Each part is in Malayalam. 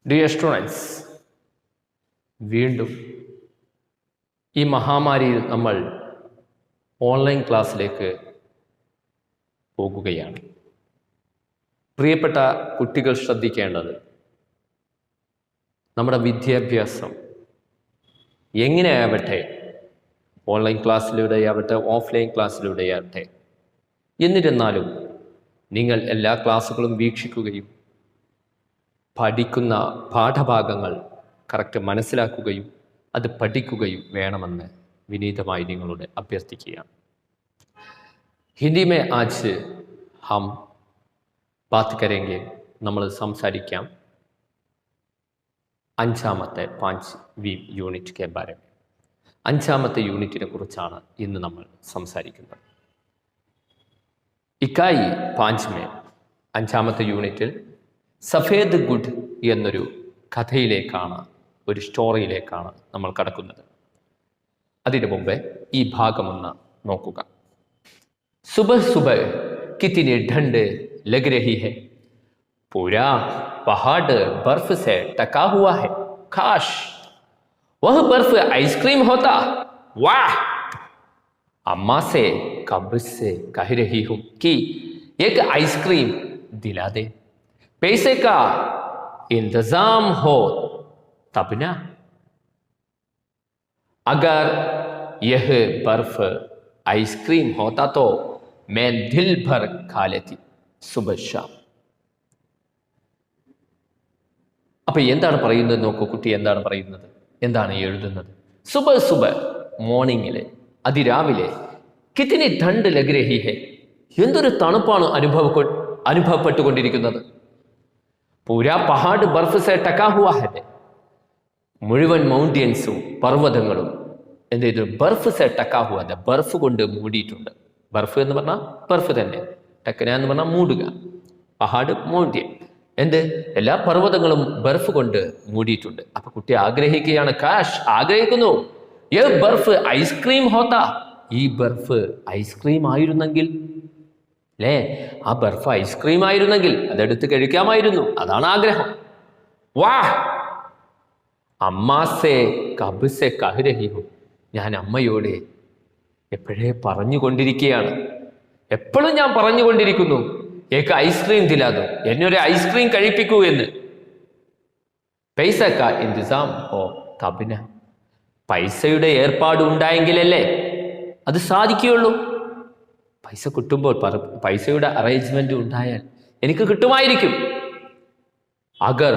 ഡിയർ സ്റ്റുഡൻസ്, വീണ്ടും ഈ മഹാമാരിയിൽ നമ്മൾ ഓൺലൈൻ ക്ലാസ്സിലേക്ക് പോകുകയാണ്. പ്രിയപ്പെട്ട കുട്ടികൾ ശ്രദ്ധിക്കേണ്ടത്, നമ്മുടെ വിദ്യാഭ്യാസം എങ്ങനെയാവട്ടെ, ഓൺലൈൻ ക്ലാസ്സിലൂടെയാവട്ടെ ഓഫ്ലൈൻ ക്ലാസ്സിലൂടെയാവട്ടെ, എന്നിരുന്നാലും നിങ്ങൾ എല്ലാ ക്ലാസ്സുകളും വീക്ഷിക്കുകയും പഠിക്കുന്ന പാഠഭാഗങ്ങൾ കറക്റ്റ് മനസ്സിലാക്കുകയും അത് പഠിക്കുകയും വേണമെന്ന് വിനീതമായി നിങ്ങളോട് അഭ്യർത്ഥിക്കുകയാണ്. ഹിന്ദി മേ ആജ് ഹം ബാത് കരേംഗെ, നമ്മൾ സംസാരിക്കാം അഞ്ചാമത്തെ 5 യൂണിറ്റ് കെ ബാരെ. അഞ്ചാമത്തെ യൂണിറ്റിനെ കുറിച്ചാണ് ഇന്ന് നമ്മൾ സംസാരിക്കുന്നത്. ഇക്കായി 5 അഞ്ചാമത്തെ യൂണിറ്റിൽ സഫേദ് ഗുഡ് എന്നൊരു കഥയിലേക്കാണ്, ഒരു സ്റ്റോറിയിലേക്കാണ് നമ്മൾ കടക്കുന്നത്. അതിനു മുമ്പേ ഈ ഭാഗമൊന്ന് നോക്കുക. സുബഹ് സുബഹ് കിतनी ठंड लग रही है, पूरा पहाड़ बर्फ से ढका हुआ है, काश वह बर्फ आइसक्रीम होता, वाह। अम्मा से कब से कह रही हूं कि एक आइसक्रीम दिला दे, पैसे का इंतजाम हो तब ना, अगर यह बर्फ आइसक्रीम होता तो मैं दिल भर खा लेती सुबह शाम. അപ്പൊ എന്താണ് പറയുന്നത് നോക്കൂ കുട്ടി, എന്താണ് പറയുന്നത്, എന്താണ് എഴുതുന്നത്? സുബഹ് സുബഹ്, മോർണിംഗിലെ, അതിരാവിലെ, കിतनी ठंड लग रही है, എന്തൊരു തണുപ്പാണ് അനുഭവപ്പെട്ടുകൊണ്ടിരിക്കുന്നത്. പൂരാ പഹാഡ് ബർഫ് സെ ടക്കാ ഹുവാ ഹെ, മുഴുവൻ മൗണ്ടൻസും പർവ്വതങ്ങളും എന്ത് ചെയ്തു? ബർഫ് സെ ടക്കാ ഹുവാ ഹെ, ബർഫ് കൊണ്ട് മൂടിയിട്ടുണ്ട്. ബർഫ് എന്ന് പറഞ്ഞാൽ ബർഫ് തന്നെ, ടക്കന എന്ന് പറഞ്ഞാൽ മൂടുക, പഹാഡ് മൗണ്ടൻ, എന്ത്, എല്ലാ പർവ്വതങ്ങളും ബർഫ് കൊണ്ട് മൂടിയിട്ടുണ്ട്. അപ്പൊ കുട്ടി ആഗ്രഹിക്കുകയാണ്, കാഷ്, ആഗ്രഹിക്കുന്നു, യേ ബർഫ് ഐസ്ക്രീം ഹോത്താ, ഈ ബർഫ് ഐസ്ക്രീം ആയിരുന്നെങ്കിൽ, അല്ലേ, ആ ബർഫ് ഐസ്ക്രീം ആയിരുന്നെങ്കിൽ അതെടുത്ത് കഴിക്കാമായിരുന്നു, അതാണ് ആഗ്രഹം. വാ, അമ്മാസെ കബ് സെ കഹ് രഹി ഹൂം, ഞാൻ അമ്മയോട് എപ്പോഴേ പറഞ്ഞുകൊണ്ടിരിക്കുകയാണ്, എപ്പോഴും ഞാൻ പറഞ്ഞുകൊണ്ടിരിക്കുന്നു, ഏക്ക് ഐസ്ക്രീം ദിലാദോ, എന്നെ ഒരു ഐസ്ക്രീം കഴിപ്പിക്കൂ എന്ന്. പൈസ കാ ഇന്തിസാം ഹോ തബ്ന, പൈസയുടെ ഏർപ്പാട് ഉണ്ടായെങ്കിലല്ലേ അത് സാധിക്കുകയുള്ളൂ. പൈസ കിട്ടുമ്പോൾ, പൈസയുടെ അറേഞ്ച്മെന്റ് ഉണ്ടായാൽ എനിക്ക് കിട്ടുമായിരിക്കും. അഗർ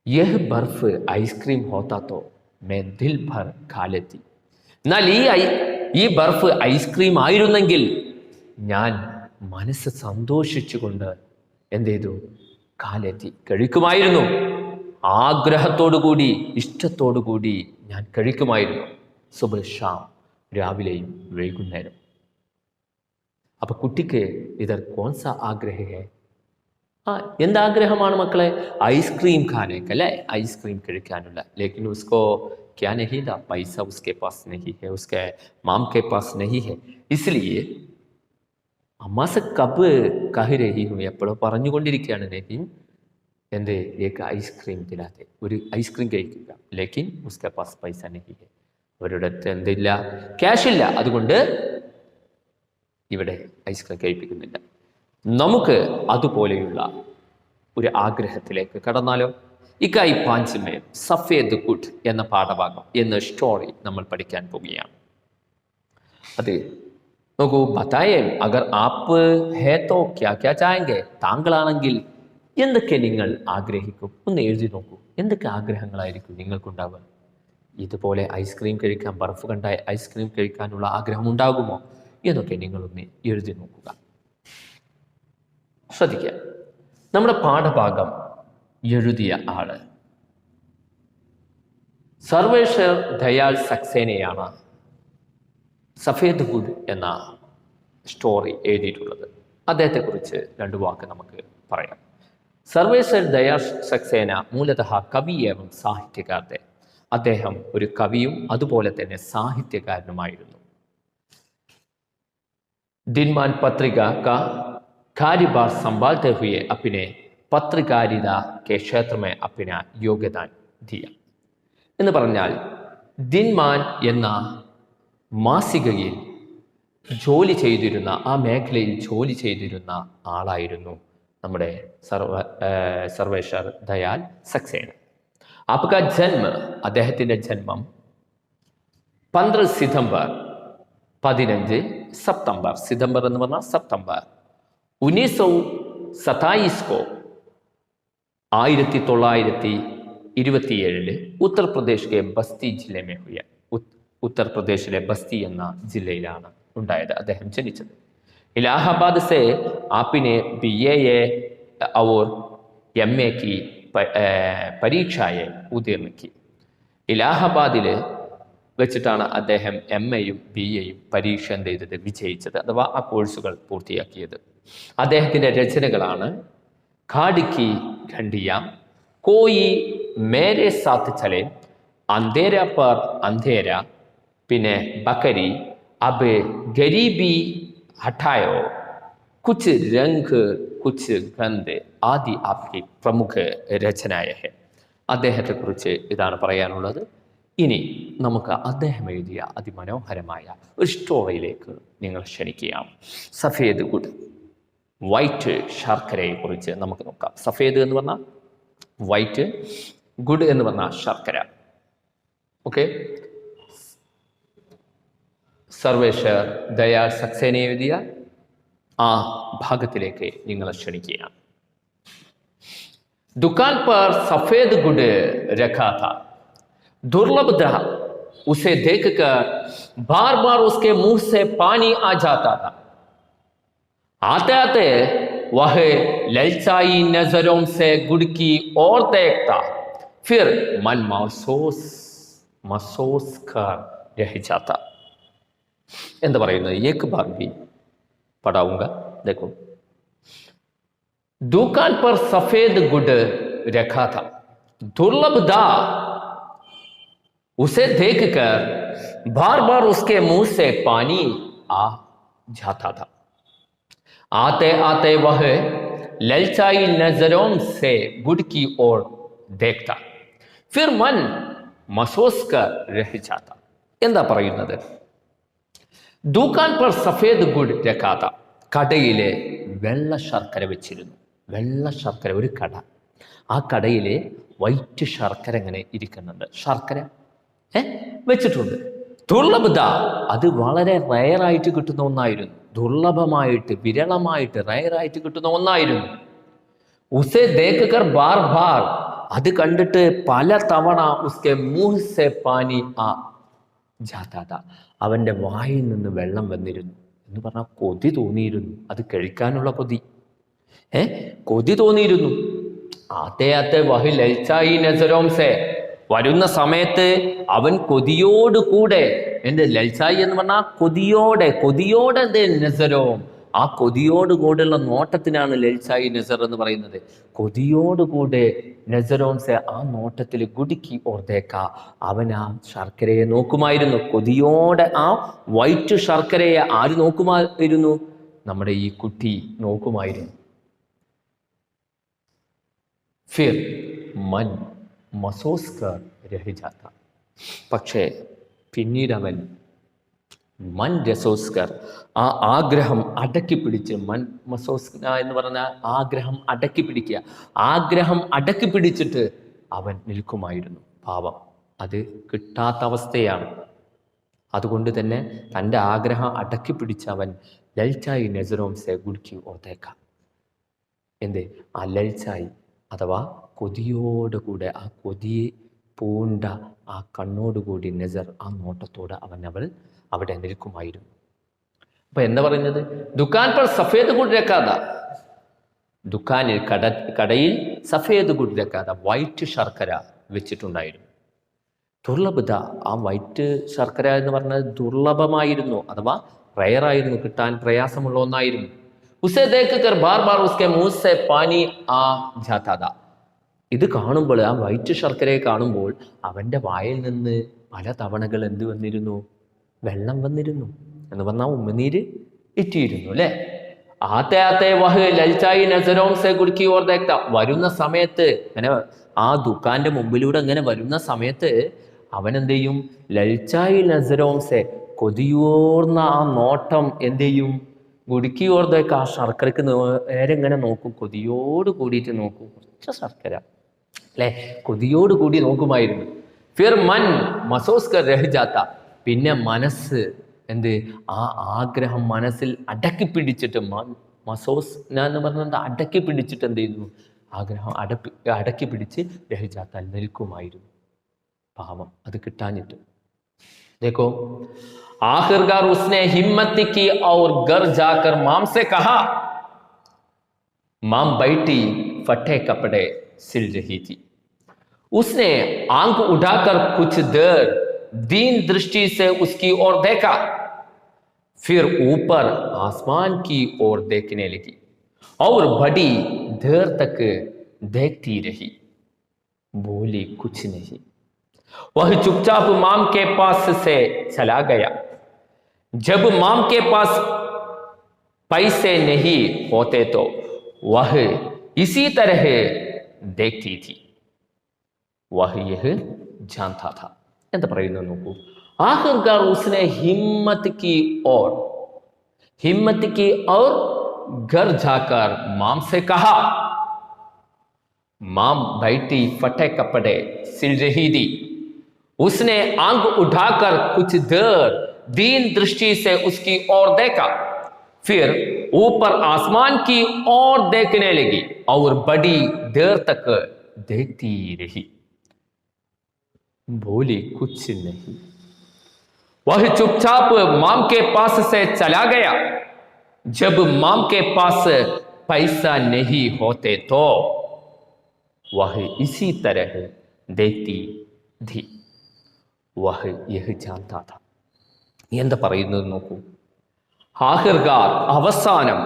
യഹ് ബർഫ് ഐസ്ക്രീം ഹോത്താ തോ മേ ദിൽ ഭർ ഖാ ലേത്തി, എന്നാൽ ഈ ബർഫ് ഐസ്ക്രീം ആയിരുന്നെങ്കിൽ ഞാൻ മനസ്സ് സന്തോഷിച്ചുകൊണ്ട് എന്ത് ചെയ്തു? കാലെത്തി കഴിക്കുമായിരുന്നു. ആഗ്രഹത്തോടുകൂടി, ഇഷ്ടത്തോടുകൂടി ഞാൻ കഴിക്കുമായിരുന്നു. സുബഹ് ഷാം, രാവിലെയും വൈകുന്നേരം. അപ്പൊ കുട്ടിക്ക് ഇതർ കോൺസ ആഗ്രഹേ, എന്താഗ്രഹമാണ് മക്കളെ? ഐസ്ക്രീം ഖാനേക്ക്, അല്ലേ, ഐസ്ക്രീം കഴിക്കാനുള്ള. ലേക്കിൻ ഉസ്കോ क्या नहीं था, पैसा उसके पास नहीं है, उसके माम के पास नहीं है, इसलिए अम्मा से कब कह रही हूँ, എപ്പോഴോ പറഞ്ഞുകൊണ്ടിരിക്കുകയാണ്, ലേക്കിൻ എന്ത്, एक ഐസ്ക്രീം ദിലാതെ, ഒരു ഐസ്ക്രീം കഴിക്കുക. ലേക്കിൻ ഉസ്കെ പാസ് പൈസ നഹി ഹെ, അവരുടെ അടുത്ത് എന്തില്ല, ക്യാഷ് ഇല്ല, അതുകൊണ്ട് ഇവിടെ ഐസ്ക്രീം കഴിപ്പിക്കുന്നില്ല. നമുക്ക് അതുപോലെയുള്ള ഒരു ആഗ്രഹത്തിലേക്ക് കടന്നാലോ? ഇക്കായി 5 സഫേദ് ഗുഡ് എന്ന പാഠഭാഗം, എന്ന സ്റ്റോറി നമ്മൾ പഠിക്കാൻ പോവുകയാണ്. അത് നോക്കൂ. ബതായേ അഗർ ആപ്പ് ഹേ തോ ക്യാ ക്യാ ചായെങ്കെ, താങ്കളാണെങ്കിൽ എന്തൊക്കെ നിങ്ങൾ ആഗ്രഹിക്കും? ഒന്ന് എഴുതി നോക്കൂ. എന്തൊക്കെ ആഗ്രഹങ്ങളായിരിക്കും നിങ്ങൾക്കുണ്ടാവുക? ഇതുപോലെ ഐസ്ക്രീം കഴിക്കാൻ, ബർഫ് കണ്ട ഐസ്ക്രീം കഴിക്കാനുള്ള ആഗ്രഹം ഉണ്ടാകുമോ എന്നൊക്കെ നിങ്ങളൊന്ന് എഴുതി നോക്കുക. ശ്രദ്ധിക്കുക, നമ്മുടെ പാഠഭാഗം എഴുതിയ ആള് സർവേശ്വർ ദയാൽ സക്സേനയാണ് സഫേദ് ഗുഡ് എന്ന സ്റ്റോറി എഴുതിയിട്ടുള്ളത്. അദ്ദേഹത്തെക്കുറിച്ച് 2 വാക്ക് നമുക്ക് പറയാം. സർവേശ്വർ ദയാൽ സക്സേന മൂലതഃ കവി ഏവം സാഹിത്യകാർ. അദ്ദേഹം ഒരു കവിയും അതുപോലെ തന്നെ സാഹിത്യകാരനുമായിരുന്നു. दिनमान पत्रिका का कार्यभार संभालते हुए अपने പത്രികാരിത കെ ക്ഷേത്രമേ അപ്പിന യോഗ്യതാൻ ദിയ എന്ന് പറഞ്ഞാൽ ദിൻമാൻ എന്ന മാസികയിൽ ജോലി ചെയ്തിരുന്ന, ആ മേഖലയിൽ ജോലി ചെയ്തിരുന്ന ആളായിരുന്നു നമ്മുടെ സർവേശ്വർ ദയാൽ സക്സേന. आपका ജന്മ, അദ്ദേഹത്തിൻ്റെ ജന്മം 15 सितंबर 15 सितंबर, सितंबर എന്ന് പറഞ്ഞാൽ സെപ്റ്റംബർ 1927 को 1927 उत्तर प्रदेश के बस्ती जिले में हुआ. ഉത്തർപ്രദേശിലെ ബസ്തി എന്ന ജില്ലയിലാണ് ഉണ്ടായത് അദ്ദേഹം ജനിച്ചത്. इलाहाबाद से आपने BA और MA की പരീക്ഷയെ ഉത്തീർණ की. ഇലാഹാബാദിൽ വെച്ചിട്ടാണ് അദ്ദേഹം MAയും BAയും പരീക്ഷ എന്ത് ചെയ്തത്, വിജയിച്ചത്, അഥവാ ആ കോഴ്സുകൾ പൂർത്തിയാക്കിയത്. അദ്ദേഹത്തിൻ്റെ രചനകളാണ് ഖാഡിക്കി ഖണ്ഡിയ, കോയി മേരെ സാത്ത് ചലെ, അന്ധേര പർ അന്ധേര, പിന്നെ ബക്കരി, അബ് ഗരീബി ഹഠായോ, കുച്ച് രംഗ് കുച്ച് ഗന്ധ് ആദി ആപ്കി പ്രമുഖ രചനായ ഹെ. അദ്ദേഹത്തെക്കുറിച്ച് ഇതാണ് പറയാനുള്ളത്. ഇനി നമുക്ക് അദ്ദേഹം എഴുതിയ അതിമനോഹരമായ ഒരു സ്റ്റോറിയിലേക്ക് നിങ്ങൾ ക്ഷണിക്കുകയാണ്. സഫേദ് ഗുഡ്, വൈറ്റ് ശർക്കരയെ കുറിച്ച് നമുക്ക് നോക്കാം. സഫേദ് എന്ന് പറഞ്ഞാൽ വൈറ്റ്, ഗുഡ് എന്ന് പറഞ്ഞാൽ ശർക്കര. ഓക്കെ, സർവേശ്വർ ദയാൽ സക്സേന എഴുതിയ ആ ഭാഗത്തിലേക്ക് നിങ്ങളെ ക്ഷണിക്കുകയാണ്. दुकान पर सफेद गुड़ रखा था, दुर्लभ था, उसे देखकर बार बार उसके मुंह से पानी आ जाता था. आते आते वह ललचाई नजरों से गुड़ की ओर देखता, फिर मन महसूस कर रह जाता. എന്താ പറയുന്നത്? एक बार भी पढ़ाऊंगा, देखो. दुकान पर सफेद गुड़ रखा था, दुर्लभ था, उसे देखकर बार बार उसके मुंह से पानी आ जाता था. आते आते वह ललचाई नजरों से गुड़ की ओर देखता, फिर मन महसूस कर रह जाता. എന്താ പറയുന്നത്? ദുക്കാൻ പർ സഫേദ് ഗുഡ് രക്കാത്ത, കടയിലെ വെള്ള ശർക്കര വെച്ചിരുന്നു. വെള്ള ശർക്കര, ഒരു കട, ആ കടയിൽ വൈറ്റ് ശർക്കര ഇങ്ങനെ ഇരിക്കുന്നുണ്ട്. ശർക്കര വെച്ചിട്ടുണ്ട്. ദുർലഭത, അത് വളരെ റയറായിട്ട് കിട്ടുന്ന ഒന്നായിരുന്നു. ദുർലഭമായിട്ട്, വിരളമായിട്ട്, റയറായിട്ട് കിട്ടുന്ന ഒന്നായിരുന്നു. ഉസേ ദേഖകർ ബാർ ബാർ, അത് കണ്ടിട്ട് പല തവണ ഉസ്കെ മുഹ് സെ പാനി ആ ജാതാത, അവൻ്റെ വായിൽ നിന്ന് വെള്ളം വന്നിരുന്നു. എന്ന് പറഞ്ഞാൽ കൊതി തോന്നിയിരുന്നു, അത് കഴിക്കാനുള്ള കൊതി, കൊതി തോന്നിയിരുന്നു. ആത്തെ ആത്തെ വഹി ലൽച്ചായി നസരോം സെ, വരുന്ന സമയത്ത് അവൻ കൊതിയോടുകൂടെ, എൻ്റെ ലൽച്ചായി എന്ന് പറഞ്ഞാൽ കൊതിയോടെ, കൊതിയോടെ നസരോം, ആ കൊതിയോടുകൂടെയുള്ള നോട്ടത്തിനാണ് ലൽച്ചായി നസർ എന്ന് പറയുന്നത്. കൊതിയോടുകൂടെ നസരോം സെ, ആ നോട്ടത്തിൽ ഗുഡിക്ക് ഓർത്തേക്ക, അവൻ ആ ശർക്കരയെ നോക്കുമായിരുന്നു. കൊതിയോടെ ആ വൈറ്റ് ശർക്കരയെ ആര് നോക്കുമായിരുന്നു? നമ്മുടെ ഈ കുട്ടി നോക്കുമായിരുന്നു. ഫിർ മൻ മസോസ് കർ രഹി ജാത, പക്ഷേ പിന്നീട് അവൻ മൻ രസോസ്കർ, ആ ആഗ്രഹം അടക്കി പിടിച്ച്, മൻ മസോസ്ക എന്ന് പറഞ്ഞാൽ ആഗ്രഹം അടക്കി പിടിക്കുക, ആഗ്രഹം അടക്കി പിടിച്ചിട്ട് അവൻ നിൽക്കുമായിരുന്നു. പാവം, അത് കിട്ടാത്ത അവസ്ഥയാണ്. അതുകൊണ്ട് തന്നെ തൻ്റെ ആഗ്രഹം അടക്കി പിടിച്ച് അവൻ ലൽച്ചായി നസറോം സെ ഗുഡ്കി ഓർത്തേക്കാം. എന്ത്? ആ ലൽച്ചായി അഥവാ കൊതിയോടുകൂടെ, ആ കൊതിയെ പൂണ്ട ആ കണ്ണോടുകൂടി നസർ, ആ നോട്ടത്തോടെ അവൾ അവിടെ നിൽക്കുമായിരുന്നു. അപ്പൊ എന്താ പറയുന്നത്? ദുക്കാൻ പർ സഫേദ് ഗുഡ് രക്കാത, ദുക്കാനിൽ കടയിൽ സഫേദ് ഗുഡ് രക്കാത, വൈറ്റ് ശർക്കര വെച്ചിട്ടുണ്ടായിരുന്നു. ദുർലഭത, ആ വൈറ്റ് ശർക്കര എന്ന് പറഞ്ഞത് ദുർലഭമായിരുന്നു, അഥവാ റയറായിരുന്നു, കിട്ടാൻ പ്രയാസമുള്ള ഒന്നായിരുന്നു. ഉസേ ദേഖകർ ബാർ ബാർ ഉസ്കെ മുഹ് സെ പാനി ആ ജാതാ था. ഇത് കാണുമ്പോൾ, ആ വൈറ്റ് ശർക്കരയെ കാണുമ്പോൾ അവൻ്റെ വായിൽ നിന്ന് പല തവണകൾ എന്ത് വന്നിരുന്നു? വെള്ളം വന്നിരുന്നു. എന്ന് പറഞ്ഞാൽ ഉമ്മനീര് ഇറ്റിയിരുന്നു അല്ലേ? ആത്തെ ആത്തെ വഹ് ലൽച്ചായി നസരോം സെ കുടുക്കി ഓർ ദേഖ്ത. വരുന്ന സമയത്ത് അങ്ങനെ ആ ദുഃഖാന്റെ മുമ്പിലൂടെ അങ്ങനെ വരുന്ന സമയത്ത് അവൻ എന്ത് ചെയ്യും? ലൽച്ചായി നസരോം സെ, കൊതിയോർന്ന ആ നോട്ടം എന്ത് ചെയ്യും? ഗുടുക്കി ഓർ ദേഖ്ത, ആ ശർക്കരക്ക് നേരെ ഇങ്ങനെ നോക്കും, കൊതിയോട് കൂടിയിട്ട് നോക്കും. കുറച്ച് ശർക്കര അല്ലെ, കൊതിയോട് കൂടി നോക്കുമായിരുന്നു. ഫിർ മൻ മസോസ് കർ രഹ് ജാത്ത, പിന്നെ മനസ്സ് എന്ത്, ആ ആഗ്രഹം മനസ്സിൽ അടക്കി പിടിച്ചിട്ട്, മസോസ് എന്ന് പറഞ്ഞാൽ അടക്കി പിടിച്ചിട്ട് എന്ത് ചെയ്യുന്നു? ആഗ്രഹം അടക്കി പിടിച്ച് രഹ് ജാത്ത, നിൽക്കുമായിരുന്നു. പാവം, അത് കിട്ടാഞ്ഞിട്ട്. देखो आखिरकार उसने हिम्मत की और घर जाकर माम से कहा, माम बैठी फटे कपड़े सिल रही थी. उसने आंख उठाकर कुछ देर दीन दृष्टि से उसकी ओर देखा, फिर ऊपर आसमान की ओर देखने लगी और बड़ी देर तक देखती रही, बोली कुछ नहीं. वह चुपचाप माम के पास से चला गया. जब माम के पास पैसे नहीं होते तो वह इसी तरह देखती थी. वह यह जानता था. എന്താ പറയുന്നത് നോക്കൂ. आखिरकार उसने हिम्मत की और घर जाकर माम से कहा, माम बैठी फटे कपड़े सिल रही थी. उसने आंख उठाकर कुछ देर दीन दृष्टि से उसकी ओर देखा, फिर ऊपर आसमान की ओर देखने लगी और बड़ी देर तक देखती रही, बोली कुछ नहीं. वह चुपचाप माम के पास से चला गया. जब माम के पास पैसा नहीं होते तो वह इसी तरह देखती थी. വഹ് യഹ് ജാൻതാ ഥാ. എന്താ പറയുന്നത് നോക്കൂ. ആഖിർകാർ, അവസാനം,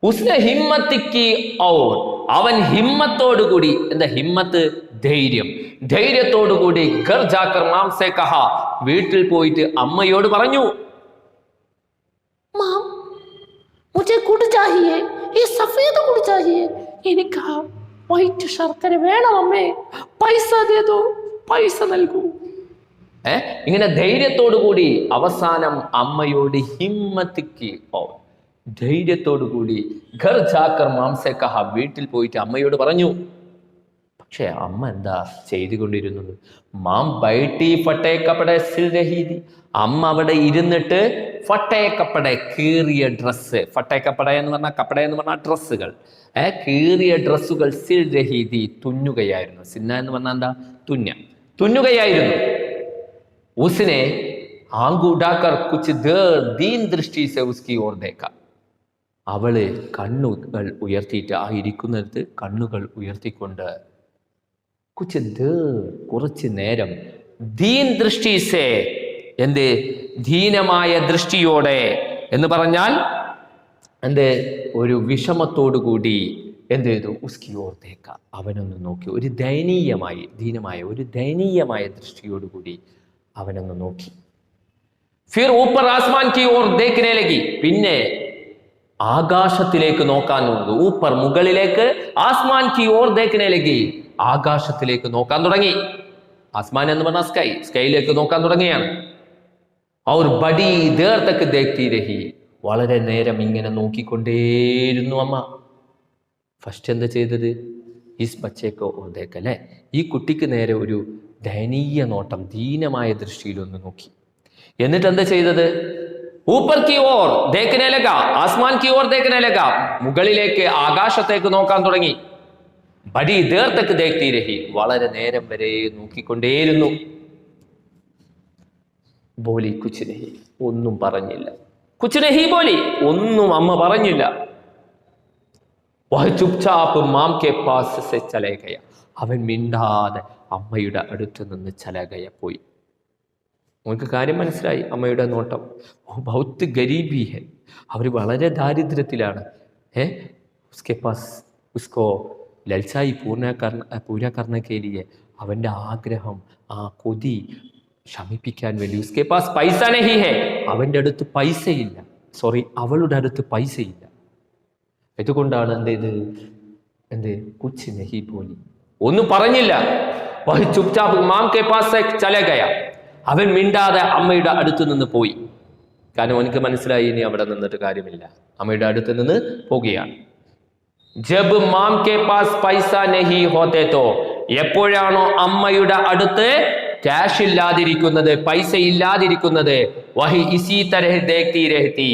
ഉസ്നെ ഹിമ്മത്ത് കി ഔർ, അവൻ ഹിമ്മത്തോടുകൂടി, എന്താ ഹിമ്മത്ത്? ധൈര്യം, ധൈര്യത്തോടുകൂടി ഘർ ജാക്കർ മാം സേ കഹാ, വീട്ടിൽ പോയിട്ട് അമ്മയോട് പറഞ്ഞു, മാം മുझे गुड़ चाहिए, ये सफेद गुड़ चाहिए, എനിക്ക് വൈറ്റ് ശർക്കര വേണം അമ്മേ, പൈസ ദേ ദോ, പൈസ നൽകൂ. ഇങ്ങനെ ധൈര്യത്തോടുകൂടി അവസാനം അമ്മയോട് ഹിമ്മത്തിക്ക് ധൈര്യത്തോടുകൂടി ഘർ ജാക്കർ മാം സേ കഹാ, വീട്ടിൽ പോയിട്ട് അമ്മയോട് പറഞ്ഞു. പക്ഷെ അമ്മ എന്താ ചെയ്തുകൊണ്ടിരുന്നത്? മാം ബൈട്ടി ഫട്ടേ കപ്പടെ സിൽ രഹി ഥി. അമ്മ അവിടെ ഇരുന്നിട്ട് ഫട്ടേ കപ്പടെ, കീറിയ ഡ്രസ്സ്, ഫട്ടേ കപ്പട എന്ന് പറഞ്ഞാൽ, കപ്പട എന്ന് പറഞ്ഞാൽ ഡ്രസ്സുകൾ, കീറിയ ഡ്രസ്സുകൾ സിൽ രഹി ഥി, തുന്നുകയായിരുന്നു. സിന്ന എന്ന് പറഞ്ഞാൽ എന്താ? തുന്നുകയായിരുന്നു. उसने आंख उठाकर कुछ देर दीन दृष्टि से उसकी ओर देखा. അവള് കണ്ണുകൾ ഉയർത്തിയിട്ട്, ആ ഇരിക്കുന്നിടത്ത് കണ്ണുകൾ ഉയർത്തിക്കൊണ്ട്, കുച്ച് ദേർ, കുറച്ച് നേരം, ദീൻ ദൃഷ്ടി സേ, എന്ത്? ദീനമായ ദൃഷ്ടിയോടെ എന്ന് പറഞ്ഞാൽ എന്ത്? ഒരു വിഷമത്തോടുകൂടി എന്ത് ചെയ്തു? ഉസ്കി ഓർ ദേക്ക, അവനൊന്ന് നോക്കി. ഒരു ദയനീയമായി, ദീനമായ ഒരു ദയനീയമായ ദൃഷ്ടിയോടുകൂടി അവനൊന്ന് നോക്കി. ഫിർ ഊപ്പർ ആസ്മാൻ കി ഓർ ദേഖ്നെ ലഗി, പിന്നെ ആകാശത്തിലേക്ക് നോക്കാൻ തുടങ്ങി. ഊപ്പർ, മുകളിലേക്ക്, ആസ്മാൻ കി ഓർ ദേഖ്നെ ലഗി, ആകാശത്തിലേക്ക് നോക്കാൻ തുടങ്ങി. ആസ്മാൻ എന്ന് പറഞ്ഞാൽ സ്കൈ, സ്കൈയിലേക്ക് നോക്കാൻ തുടങ്ങിയാണ്. ഔർ ബഡി ദേർ തക്ക് ദേഖ്തി രഹി, വളരെ നേരം ഇങ്ങനെ നോക്കിക്കൊണ്ടേയിരുന്നു അമ്മ. ഫസ്റ്റ് എന്താ ചെയ്തത്? ഇസ് ബച്ചേക്കോ ഓർ ദേഖ്, അല്ലേ, ഈ കുട്ടിക്ക് നേരെ ഒരു ദയനീയ നോട്ടം, ദീനമായ ദൃഷ്ടിയിലൊന്ന് നോക്കി. എന്നിട്ട് എന്താ ചെയ്തത്? ഊപ്പർ കി or ദേഖ്നെ Laga, Aasman Ki or ദേഖ്നെ Laga, മുകളിലേക്ക്, ആകാശത്തേക്ക് നോക്കാൻ തുടങ്ങി. ബഡി ദേർ തക്ക് ദേഖ്തി രഹി, വളരെ നേരം വരെ നോക്കിക്കൊണ്ടേയിരുന്നു. ബോലി കുച്ച് നഹി, ഒന്നും പറഞ്ഞില്ല. കുച്ച് നഹി ബോലി, ഒന്നും അമ്മ പറഞ്ഞില്ല. വഹ് ചുപ്ചാപ്പ് മാം കെ പാസ് സെ ചലേ ഗയ, അവൻ മിണ്ടാതെ അമ്മയുടെ അടുത്ത് നിന്ന് ചലകയ പോയി. നമുക്ക് കാര്യം മനസ്സിലായി. അമ്മയുടെ നോട്ടം, ബഹുത്ത് ഗരീബി ഹെ, അവർ വളരെ ദാരിദ്ര്യത്തിലാണ്. ഉസ്കെ പാസ് ഉസ്കോ ലൽസായി പൂര കർണ കെ ലിയെ, അവൻ്റെ ആഗ്രഹം, ആ കൊതി ശമിപ്പിക്കാൻ വേണ്ടി, ഉസ്കെ പാസ് പൈസ നഹി ഹെ, അവൻ്റെ അടുത്ത് പൈസയില്ല, അവളുടെ അടുത്ത് പൈസയില്ല. ഇതുകൊണ്ടാണ് എന്ത് കുച്ച് നഹി പോലി, ഒന്നും പറഞ്ഞില്ല. വഹി ചുപ്ചാപ്പ് മാം കെ പാസ് ചല ഗയ, അവൻ മിണ്ടാതെ അമ്മയുടെ അടുത്ത് നിന്ന് പോയി. കാരണം അവനക്ക് മനസ്സിലായി ഇനി അവിടെ നിന്നിട്ട് കാര്യമില്ല, അമ്മയുടെ അടുത്ത് നിന്ന് പോകുകയാണ്. ജബ് മാം കെ പാസ് പൈസ നഹി ഹോത്തെ തോ, എപ്പോഴാണോ അമ്മയുടെ അടുത്ത് ക്യാഷ് ഇല്ലാതിരിക്കുന്നത്, പൈസ ഇല്ലാതിരിക്കുന്നത്, വഹി ഇസി തരഹ് ദേഖ്തി രഹ്തി,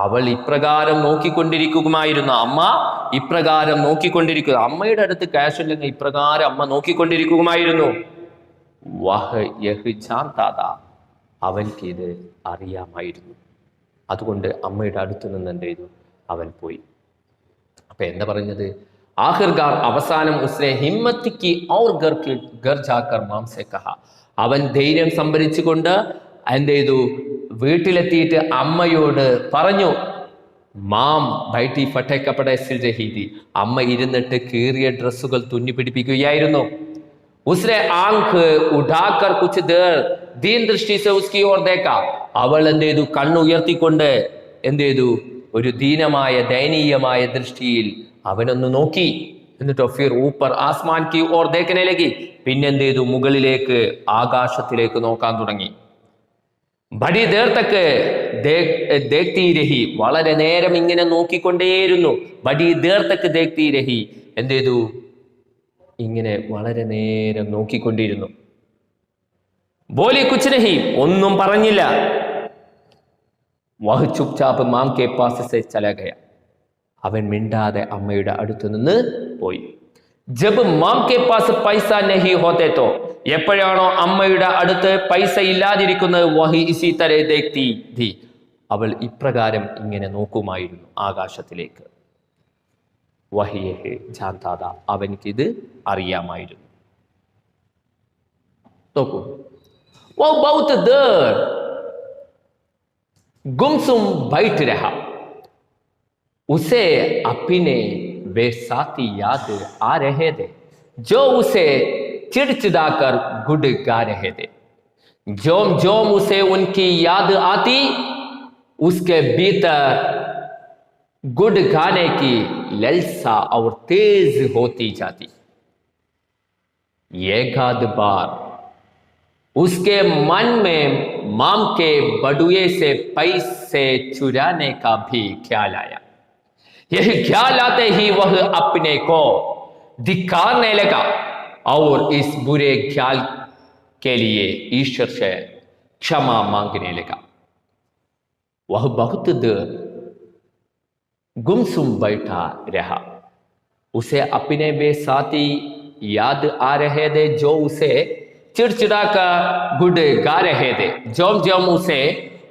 അവൾ ഇപ്രകാരം നോക്കിക്കൊണ്ടിരിക്കുമായിരുന്നു. അമ്മ ഇപ്രകാരം നോക്കിക്കൊണ്ടിരിക്കുക, അമ്മയുടെ അടുത്ത് ക്യാഷ് ഇല്ലെങ്കിൽ ഇപ്രകാരം അമ്മ നോക്കിക്കൊണ്ടിരിക്കുമായിരുന്നു. വഹ് യഹ് ജാൻതാ, അവൻക്ക് ഇത് അറിയാമായിരുന്നു. അതുകൊണ്ട് അമ്മയുടെ അടുത്ത് നിന്ന് എന്ത് ചെയ്തു, അവൻ പോയി. അപ്പൊ എന്താ പറഞ്ഞത്, ആഖിർകാർ അവസാനം ഉസ്നെ ഹിമ്മത്തിക്ക് ഔർ ഗർ ജാക്കർ മാം സെ കഹ, അവൻ ധൈര്യം സംഭരിച്ചുകൊണ്ട് എന്ത് ചെയ്തു, വീട്ടിലെത്തിയിട്ട് അമ്മയോട് പറഞ്ഞു. മാം ബൈറ്റി ഫട്ടേ കപ്പടെ സിൽ രഹീതി, അമ്മ ഇരുന്നിട്ട് കീറിയ ഡ്രസ്സുകൾ തുന്നി പിടിപ്പിക്കുകയായിരുന്നു. ഉസ്നെ ആങ്ക് ഉഠാക്കർ കുച്ച് ദേർ ദീൻ ദൃഷ്ടി സെ ഉസ്കി ഓർ ദേഖ, അവൾ എന്ത് ചെയ്തു, കണ്ണുയർത്തിക്കൊണ്ട് എന്ത് ചെയ്തു, ഒരു ദീനമായ ദയനീയമായ ദൃഷ്ടിയിൽ അവനൊന്ന് നോക്കി. എന്നിട്ടോ ഫിർ ഊപ്പർ ആസ്മാൻ കി ഓർ ദേഖനെ ലഗി, പിന്നെന്ത് ചെയ്തു, മുകളിലേക്ക് ആകാശത്തിലേക്ക് നോക്കാൻ തുടങ്ങി. ബഡി ദേർ തക്ക് ദേഖ്തി രഹി, വളരെ നേരം ഇങ്ങനെ നോക്കിക്കൊണ്ടേയിരുന്നു. ബഡി ദേർ തക്ക് ദേഖ്തി രഹി, എന്ത് ചെയ്തു, ഇങ്ങനെ വളരെ നേരം നോക്കിക്കൊണ്ടിരുന്നു. ബോലി കുച്ച് നഹി, ഒന്നും പറഞ്ഞില്ല. വഹ് ചുപ്ചാപ്പ് മാം കെ പാസ് സെ ചല ഗയ, അവൻ മിണ്ടാതെ അമ്മയുടെ അടുത്ത് നിന്ന് പോയി. ജബ് മാം കെ പാസ് പൈസ നഹി ഹോത്തെ തോ, എപ്പോഴാണോ അമ്മയുടെ അടുത്ത് പൈസ ഇല്ലാതിരിക്കുന്നത്, വഹി ഇസി തരേ ദേഖ്തി ഥി, അവൾ ഇപ്രകാരം ഇങ്ങനെ നോക്കുമായിരുന്നു ആകാശത്തിലേക്ക്. വഹിയഹ് ജാൻതാദ, അവൻക്കിത് അറിയാമായിരുന്നു. നോക്കൂ, वो बहुत देर गुमसुम बैठ रहा, उसे अपने वे साथी याद आ रहे थे जो उसे चिड़चिड़ाकर गुड गा रहे थे. जोम जोम उसे उनकी याद आती, उसके भीतर गुड गाने की ललसा और तेज होती जाती. एक आध बार उसके मन में माम के बड़ुए से पैसे चुराने का भी ख्याल आया. यह ख्याल आते ही वह अपने को धिक्कारने लगा और इस बुरे ख्याल के लिए ईश्वर से क्षमा मांगने लगा. वह बहुत देर गुमसुम बैठा रहा. उसे अपने वे साथी याद आ रहे थे जो उसे चिड़चिड़ा कर गुड गा रहे थे. जब जब उसे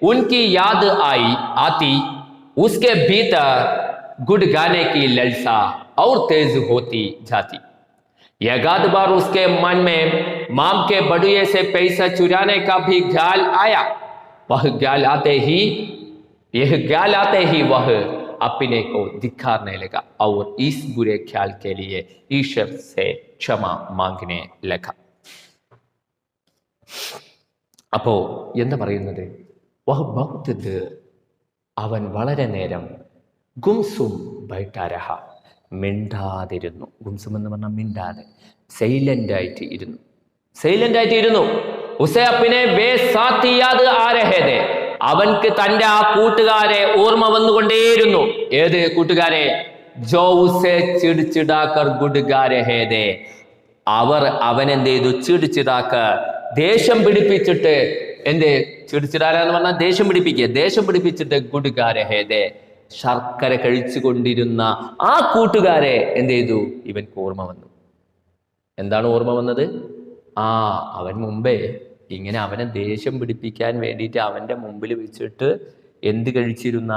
उनकी याद आती, उसके भीतर गुड गाने की ललसा और तेज होती जाती. एक आध बार उसके मन में माम के बड़ुए से पैसा चुराने का भी ख्याल आया. यह ख्याल आते ही वह अपने को धिक्कारने लगा और इस बुरे ख्याल के लिए ईश्वर से क्षमा मांगने लगा. അപ്പോ എന്താ പറയുന്നത്, വഹ് ബഹുത് ദേർ, അവൻ വളരെ നേരം ഗുംസും ബൈട്ടാരഹ, മിണ്ടാതിരുന്നു. ഗുംസും എന്ന് പറഞ്ഞാൽ മിണ്ടാതെ, സൈലന്റ് ആയിട്ട് ഇരുന്നു. ഉസേ അപ്പിനെ വേ സാത്തി യാദ് ആ രഹേ ഥേ, അവൻക്ക് തന്റെ ആ കൂട്ടുകാരെ ഓർമ്മ വന്നുകൊണ്ടേയിരുന്നു. ഏത് കൂട്ടുകാരെ? ജോ ഉസേ ചിടിച്ചിടാക്കർ ഗുഡ് ഗാ രഹേ ഥേ, അവർ അവനെന്ത് ചെയ്തു, ചിടിച്ചിടാക്കർ, ദേഷ്യം പിടിപ്പിച്ചിട്ട്, എന്ത് ചിടിച്ചിടാരെന്ന് പറഞ്ഞാൽ ദേഷ്യം പിടിപ്പിച്ചിട്ട് ഗുഡ് ഗാ രഹേ ഥേ, ശർക്കര കഴിച്ചു കൊണ്ടിരുന്ന ആ കൂട്ടുകാരെ എന്ത് ചെയ്തു, ഇവൻക്ക് ഓർമ്മ വന്നു. എന്താണ് ഓർമ്മ വന്നത്? അവൻ മുമ്പേ ഇങ്ങനെ അവനെ ദേഷ്യം പിടിപ്പിക്കാൻ വേണ്ടിയിട്ട് അവന്റെ മുമ്പിൽ വെച്ചിട്ട് എന്ത് കഴിച്ചിരുന്ന,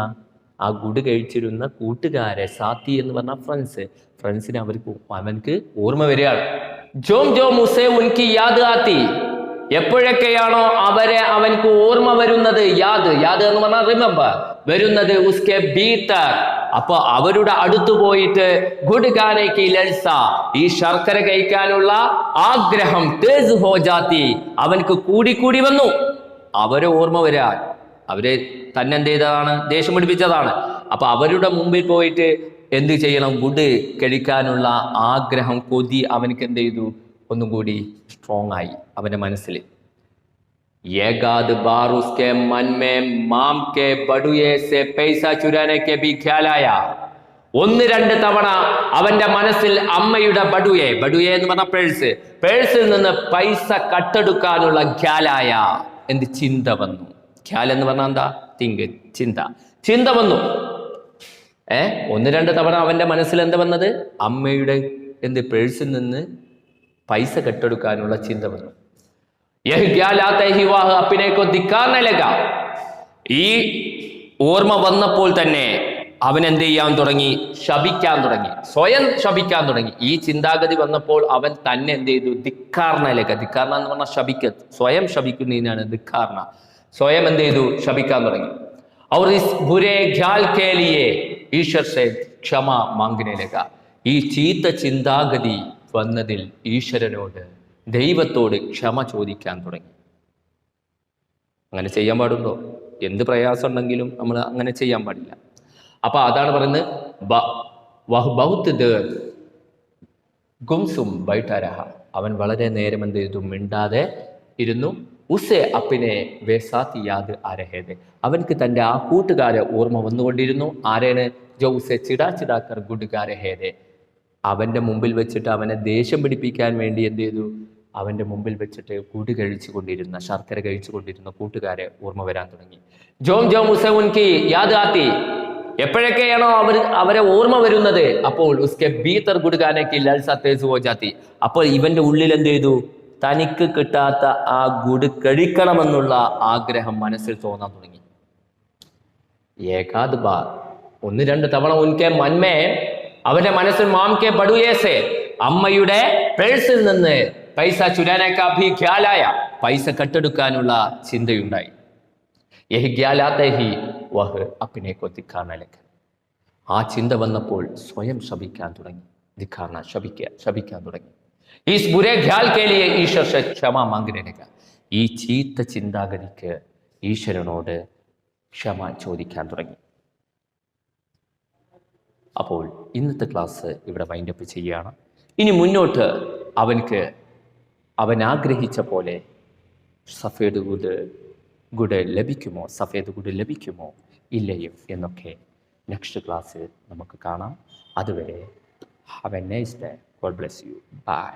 ആ ഗുഡ് കഴിച്ചിരുന്ന കൂട്ടുകാരെ, സാത്തി എന്ന് പറഞ്ഞ ഫ്രണ്ട്സിനെ അവൻക്ക് ഓർമ്മ വരികയാണ്. ജോം ജോം ഉസേ ഉൻകി യാദ് ആത്തി, എപ്പോഴൊക്കെയാണോ അവൻക്ക് ഓർമ്മ വരുന്നത്, യാദ് എന്ന് പറഞ്ഞാൽ റിമെമ്പർ, വരുന്നത് ഉസ്കെ ഭീതർ, അപ്പൊ അവരുടെ അടുത്ത് പോയിട്ട് ഗുഡ് ഗാനേക്ക് ലൽസ, ഈ ശർക്കര കഴിക്കാനുള്ള ആഗ്രഹം, തേസ് ഹോ ജാതി, അവൻക്ക് കൂടി വന്നു. അവരെ ഓർമ്മ വരാൻ, അവരെ തന്നെ എന്ത് ചെയ്തതാണ്, ദേഷ്യം പിടിപ്പിച്ചതാണ്. അപ്പൊ അവരുടെ മുമ്പിൽ പോയിട്ട് എന്ത് ചെയ്യണം? ഗുഡ് കഴിക്കാനുള്ള ആഗ്രഹം, കൊതി അവനക്ക് എന്ത് ചെയ്തു? ഒന്നും കൂടി സ്ട്രോങ് ആയി അവന്റെ മനസ്സിൽ. एकाध बार उसके मन में माम के बड़ुए से पैसा चुराने के भी ख्याल आया. ഒന്ന് രണ്ട് തവണ അവന്റെ മനസ്സിൽ അമ്മയുടെ ബടുയെ എന്ന് പറഞ്ഞ പേഴ്സിൽ നിന്ന് പൈസ കട്ടെടുക്കാനുള്ള ഖ്യാലായ, എന്ത് ചിന്ത വന്നു. ഖ്യാൽ എന്ന് പറഞ്ഞാൽ എന്താ? തിങ്ക്, ചിന്ത വന്നു. ഒന്ന് രണ്ട് തവണ അവന്റെ മനസ്സിൽ എന്താ വന്നത്? അമ്മയുടെ പേഴ്സിൽ നിന്ന് പൈസ കട്ടെടുക്കാനുള്ള ചിന്ത വന്നു. ഈ ഓർമ്മ വന്നപ്പോൾ തന്നെ അവൻ എന്ത് ചെയ്യാൻ തുടങ്ങി? ശപിക്കാൻ തുടങ്ങി, സ്വയം ശപിക്കാൻ തുടങ്ങി. ഈ ചിന്താഗതി വന്നപ്പോൾ അവൻ തന്നെ എന്ത് ചെയ്തു? ധിക്കാർണയിലേക്ക്. ധിക്കാർണ എന്ന് പറഞ്ഞാൽ ശപിക്ക, സ്വയം ശപിക്കുന്നതിനാണ് ധിക്കാർണ. സ്വയം എന്ത് ചെയ്തു? ശപിക്കാൻ തുടങ്ങി. और इस बुरे ख्याल के लिए ईश्वर से क्षमा मांगने लगा. ഈ ചീത്ത ചിന്താഗതി വന്നതിൽ ഈശ്വരനോട്, ദൈവത്തോട് ക്ഷമ ചോദിക്കാൻ തുടങ്ങി. അങ്ങനെ ചെയ്യാൻ പാടുണ്ടോ? എന്ത് പ്രയാസം ഉണ്ടെങ്കിലും നമ്മൾ അങ്ങനെ ചെയ്യാൻ പാടില്ല. അപ്പൊ അതാണ് പറയുന്നത്, അവൻ വളരെ നേരം എന്ത് ചെയ്തു? മിണ്ടാതെ ഇരുന്നു. ഉസെ അപ്പിനെ വേസാത്തി യാദ് ആരഹേദ്, അവൻക്ക് തൻ്റെ ആ കൂട്ടുകാരെ ഓർമ്മ വന്നുകൊണ്ടിരുന്നു. ആരേന്? ജോ ഉസെ ചിടാക്കർ ഗുഡ്കാരഹേദ്, അവന്റെ മുമ്പിൽ വെച്ചിട്ട് അവനെ ദേഷ്യം പിടിപ്പിക്കാൻ വേണ്ടി എന്ത് ചെയ്തു? അവന്റെ മുമ്പിൽ വെച്ചിട്ട് കൂടി കഴിച്ചു കൊണ്ടിരുന്ന, ശർക്കര കഴിച്ചു കൊണ്ടിരുന്ന കൂട്ടുകാരെ ഓർമ്മ വരാൻ തുടങ്ങി. ജോം ഉസെ ഉൻകി യാദ് ആത്തി, എപ്പോഴൊക്കെയാണോ അവരെ ഓർമ്മ വരുന്നത്, അപ്പോൾ ഉസ്കെ ഭീതർ ഗുഡ്കാനേക്ക് ലൽസ തേസ് ഹോ ജാത്തി, അപ്പോൾ ഇവന്റെ ഉള്ളിൽ എന്ത് ചെയ്തു? തനിക്ക് കിട്ടാത്ത ആ ഗുഡ് കഴിക്കണമെന്നുള്ള ആഗ്രഹം മനസ്സിൽ തോന്നാൻ തുടങ്ങി. ഏകാദ് ബാർ, ഒന്ന് രണ്ട് തവണ ഉൻകെ മന്മേ, അവന്റെ മനസ്സിൽ മാം കെ ബടുയേസെ, അമ്മയുടെ പേഴ്സിൽ നിന്ന് പൈസ ചുരാനേക്കാ ഭീ ഖ്യാലായ, പൈസ കട്ടെടുക്കാനുള്ള ചിന്തയുണ്ടായി. യഹി ഖ്യാലാത്തെ ഹി വഹ് അപ്പിനെ കോ ദിഖാന ലഗ, ആ ചിന്ത വന്നപ്പോൾ സ്വയം ശപിക്കാൻ തുടങ്ങി. ദിഖാന, ശപിക്കാൻ തുടങ്ങി. ഈസ് ബുരെ ഖ്യാൽ കെ ലിയെ ഈശ്വർ സെ ക്ഷമ മാംഗനെ ലഗ, ഈ ചീത്ത ചിന്താഗതിക്ക് ഈശ്വരനോട് ക്ഷമ ചോദിക്കാൻ തുടങ്ങി. അപ്പോൾ ഇന്നത്തെ ക്ലാസ് ഇവിടെ വൈൻഡപ്പ് ചെയ്യുകയാണ്. ഇനി മുന്നോട്ട് അവൻ ആഗ്രഹിച്ച പോലെ സഫേദ് ഗുഡ് ലഭിക്കുമോ ഇല്ലയോ എന്നൊക്കെ നെക്സ്റ്റ് ക്ലാസ്സിൽ നമുക്ക് കാണാം. അതുവരെ have a nice day. God bless you. By.